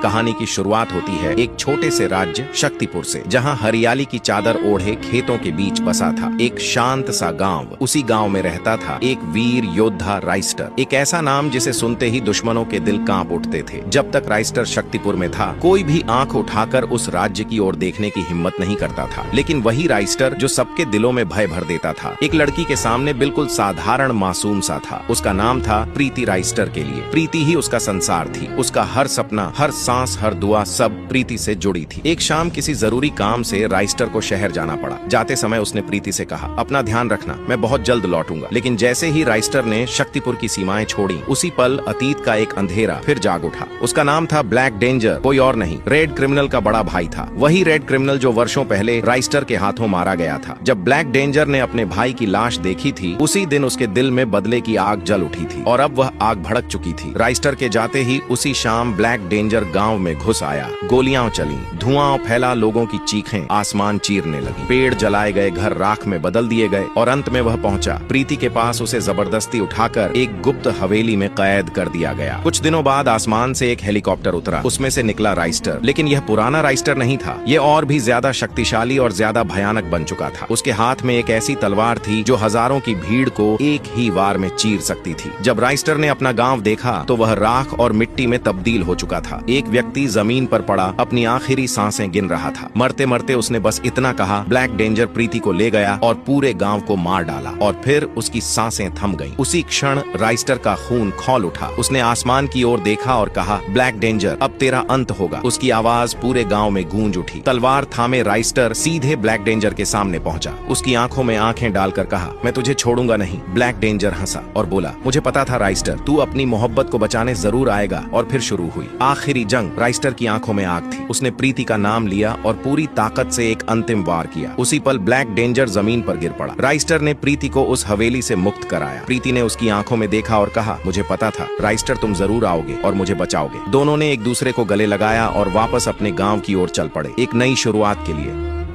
कहानी की शुरुआत होती है एक छोटे से राज्य शक्तिपुर से, जहां हरियाली की चादर ओढ़े खेतों के बीच बसा था एक शांत सा गांव। उसी गांव में रहता था एक वीर योद्धा राइस्टर, एक ऐसा नाम जिसे सुनते ही दुश्मनों के दिल कांप उठते थे। जब तक राइस्टर शक्तिपुर में था, कोई भी आंख उठाकर उस राज्य की ओर देखने की हिम्मत नहीं करता था। लेकिन वही राइस्टर जो सबके दिलों में भय भर देता था, एक लड़की के सामने बिल्कुल साधारण मासूम सा था। उसका नाम था प्रीति। राइस्टर के लिए प्रीति ही उसका संसार थी। उसका हर सपना, हर सांस, हर दुआ सब प्रीति से जुड़ी थी। एक शाम किसी जरूरी काम से राइस्टर को शहर जाना पड़ा। जाते समय उसने प्रीति से कहा, अपना ध्यान रखना, मैं बहुत जल्द लौटूंगा। लेकिन जैसे ही राइस्टर ने शक्तिपुर की सीमाएं छोड़ी, उसी पल अतीत का एक अंधेरा फिर जाग उठा। उसका नाम था ब्लैक डेंजर, कोई और नहीं, रेड क्रिमिनल का बड़ा भाई था। वही रेड क्रिमिनल जो वर्षों पहले राइस्टर के हाथों मारा गया था। जब ब्लैक डेंजर ने अपने भाई की लाश देखी थी, उसी दिन उसके दिल में बदले की आग जल उठी थी और अब वह आग भड़क चुकी थी। राइस्टर के जाते ही उसी शाम ब्लैक डेंजर गांव में घुस आया। गोलियां चली, धुआं फैला, लोगों की चीखें आसमान चीरने लगी, पेड़ जलाए गए, घर राख में बदल दिए गए और अंत में वह पहुंचा प्रीति के पास। उसे जबरदस्ती उठाकर एक गुप्त हवेली में कैद कर दिया गया। कुछ दिनों बाद आसमान से एक हेलीकॉप्टर उतरा, उसमें से निकला राइस्टर। लेकिन यह पुराना राइस्टर नहीं था, ये और भी ज्यादा शक्तिशाली और ज्यादा भयानक बन चुका था। उसके हाथ में एक ऐसी तलवार थी जो हजारों की भीड़ को एक ही वार में चीर सकती थी। जब राइस्टर ने अपना गांव देखा तो वह राख और मिट्टी में तब्दील हो चुका था। एक व्यक्ति जमीन पर पड़ा अपनी आखिरी सांसें गिन रहा था। मरते मरते उसने बस इतना कहा, ब्लैक डेंजर प्रीति को ले गया और पूरे गांव को मार डाला। और फिर उसकी सांसें थम गईं। उसी क्षण राइस्टर का खून खौल उठा। उसने आसमान की ओर देखा और कहा, ब्लैक डेंजर, अब तेरा अंत होगा। उसकी आवाज पूरे गांव में गूंज उठी। तलवार थामे राइस्टर सीधे ब्लैक डेंजर के सामने पहुंचा। उसकी आंखों में आंखें डालकर कहा, मैं तुझे छोड़ूंगा नहीं। ब्लैक डेंजर हंसा और बोला, मुझे पता था राइस्टर, तू अपनी मोहब्बत को बचाने जरूर आएगा। और फिर शुरू हुई आखिरी जंग। राइस्टर की आंखों में आग थी। उसने प्रीति का नाम लिया और पूरी ताकत से एक अंतिम वार किया। उसी पल ब्लैक डेंजर जमीन पर गिर पड़ा। राइस्टर ने प्रीति को उस हवेली से मुक्त कराया। प्रीति ने उसकी आंखों में देखा और कहा, मुझे पता था राइस्टर, तुम जरूर आओगे और मुझे बचाओगे। दोनों ने एक दूसरे को गले लगाया और वापस अपने गांव की ओर चल पड़े, एक नई शुरुआत के लिए।